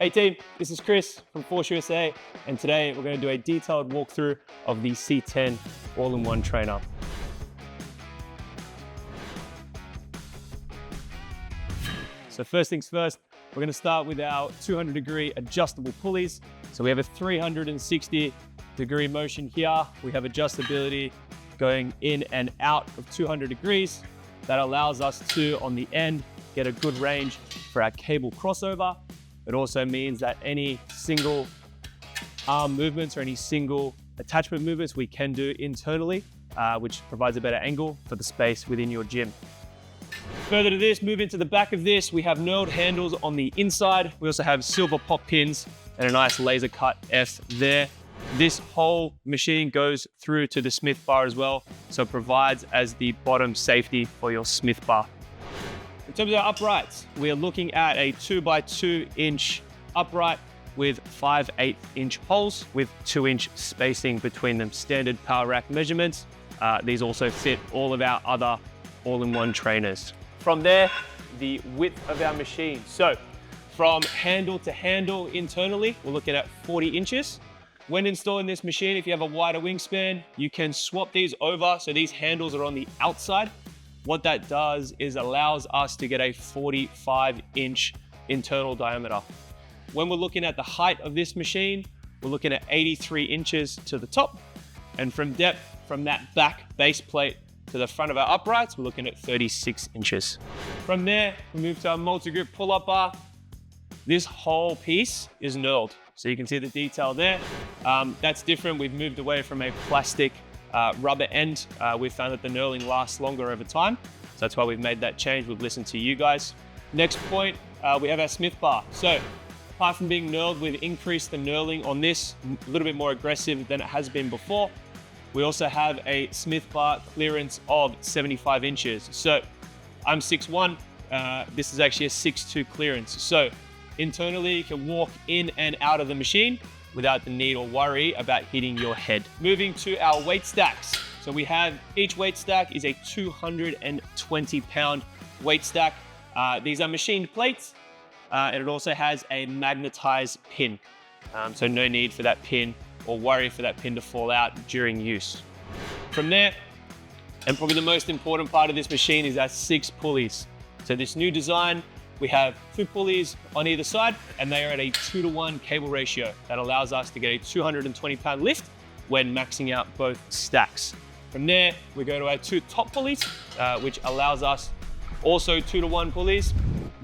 Hey team, this is Chris from Force USA, and today we're going to do a detailed walkthrough of the C10 all-in-one trainer. So first things first, we're going to start with our 200-degree adjustable pulleys. So we have a 360-degree motion here. We have adjustability going in and out of 200 degrees. That allows us to, on the end, get a good range for our cable crossover. It also means that any single arm movements or any single attachment movements we can do internally, which provides a better angle for the space within your gym. Further to this, move into the back of this, we have knurled handles on the inside. We also have silver pop pins and a nice laser cut F there. This whole machine goes through to the Smith bar as well, so it provides as the bottom safety for your Smith bar. In terms of our uprights, we are looking at a 2x2 inch upright with 5/8 inch holes with 2-inch spacing between them, standard power rack measurements. These also fit all of our other all-in-one trainers. From there, the width of our machine. So from handle to handle internally, we're looking at 40 inches. When installing this machine, if you have a wider wingspan, you can swap these over so these handles are on the outside. What that does is allows us to get a 45-inch internal diameter. When we're looking at the height of this machine, we're looking at 83 inches to the top. And from depth, from that back base plate to the front of our uprights, we're looking at 36 inches. From there, we move to our multi-grip pull-up bar. This whole piece is knurled. So you can see the detail there. That's different. We've moved away from a plastic rubber end. We've found that the knurling lasts longer over time. So that's why we've made that change. We've listened to you guys. Next point, we have our Smith bar. So apart from being knurled, we've increased the knurling on this, a little bit more aggressive than it has been before. We also have a Smith bar clearance of 75 inches. So I'm 6'1", this is actually a 6'2" clearance. So internally, you can walk in and out of the machine without the need or worry about hitting your head. Moving to our weight stacks. So we have, each weight stack is a 220-pound weight stack. These are machined plates, and it also has a magnetized pin. So no need for that pin or worry for that pin to fall out during use. From there, and probably the most important part of this machine is our 6 pulleys. So this new design, we have 2 pulleys on either side, and they are at a 2-to-1 cable ratio. That allows us to get a 220-pound lift when maxing out both stacks. From there, we go to our 2 top pulleys, which allows us also 2-to-1 pulleys,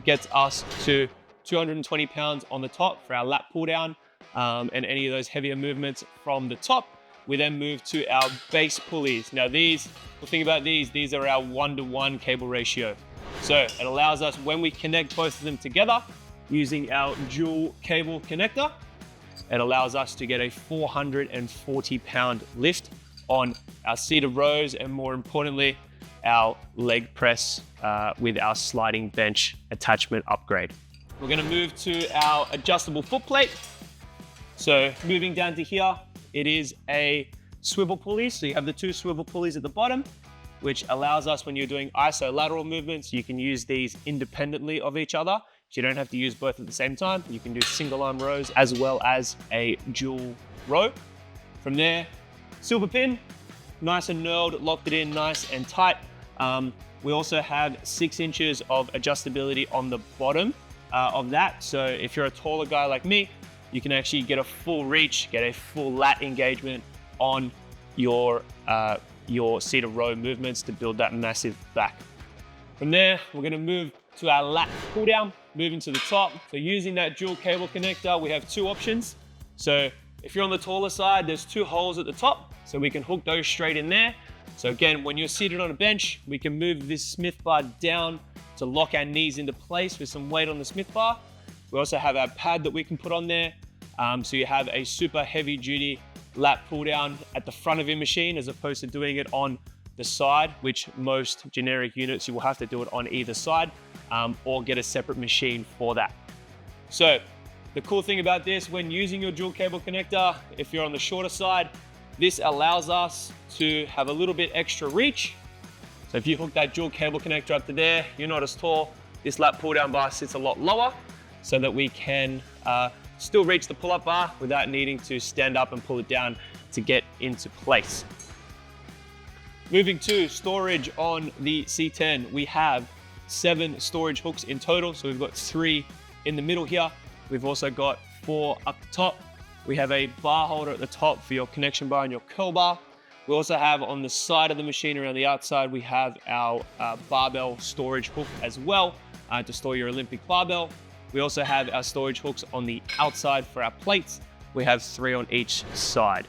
gets us to 220 pounds on the top for our lat cooldown, and any of those heavier movements from the top. We then move to our base pulleys. Now these, the thing about these are our 1-to-1 cable ratio. So it allows us, when we connect both of them together using our dual cable connector, it allows us to get a 440-pound lift on our seated rows, and more importantly, our leg press with our sliding bench attachment upgrade. We're gonna move to our adjustable foot plate. So moving down to here, it is a swivel pulley. So you have the 2 swivel pulleys at the bottom, which allows us, when you're doing isolateral movements, you can use these independently of each other. So you don't have to use both at the same time. You can do single arm rows as well as a dual row. From there, silver pin, nice and knurled, locked it in nice and tight. We also have 6 inches of adjustability on the bottom of that. So if you're a taller guy like me, you can actually get a full reach, get a full lat engagement on your seated row movements to build that massive back. From there, we're gonna move to our lat cooldown, moving to the top. So using that dual cable connector, we have 2 options. So if you're on the taller side, there's 2 holes at the top, so we can hook those straight in there. So again, when you're seated on a bench, we can move this Smith bar down to lock our knees into place with some weight on the Smith bar. We also have our pad that we can put on there. So you have a super heavy duty lat pull down at the front of your machine, as opposed to doing it on the side, which most generic units, you will have to do it on either side, or get a separate machine for that. So the cool thing about this, when using your dual cable connector, if you're on the shorter side, this allows us to have a little bit extra reach. So if you hook that dual cable connector up to there, you're not as tall. This lat pull down bar sits a lot lower, so that we can still reach the pull-up bar without needing to stand up and pull it down to get into place. Moving to storage on the C10, we have 7 storage hooks in total. So we've got 3 in the middle here. We've also got 4 up the top. We have a bar holder at the top for your connection bar and your curl bar. We also have on the side of the machine around the outside, we have our barbell storage hook as well to store your Olympic barbell. We also have our storage hooks on the outside for our plates. We have 3 on each side.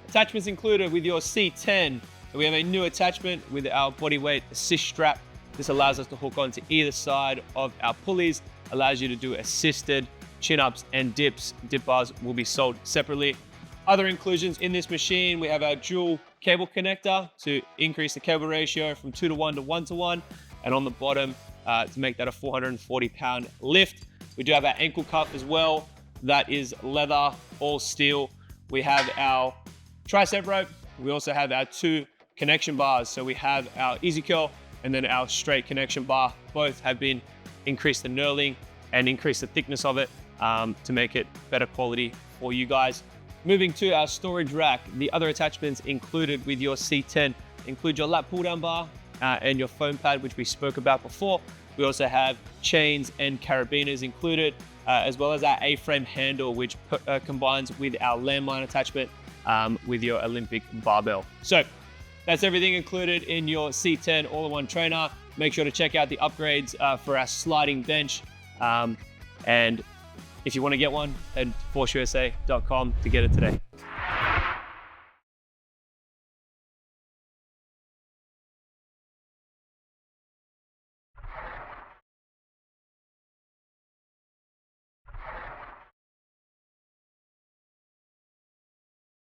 Attachments included with your C10. We have a new attachment with our bodyweight assist strap. This allows us to hook onto either side of our pulleys, allows you to do assisted chin-ups and dips. Dip bars will be sold separately. Other inclusions in this machine, we have our dual cable connector to increase the cable ratio from 2:1 to 1:1. And on the bottom, to make that a 440-pound lift. We do have our ankle cuff as well. That is leather, all steel. We have our tricep rope. We also have our 2 connection bars. So we have our easy curl and then our straight connection bar. Both have been increased the knurling and increased the thickness of it to make it better quality for you guys. Moving to our storage rack, the other attachments included with your C10 include your Lat Cooldown bar and your foam pad, which we spoke about before. We also have chains and carabiners included, as well as our A-frame handle, which combines with our landmine attachment with your Olympic barbell. So that's everything included in your C10 all-in-one trainer. Make sure to check out the upgrades for our sliding bench. And if you want to get one, head to ForceUSA.com to get it today.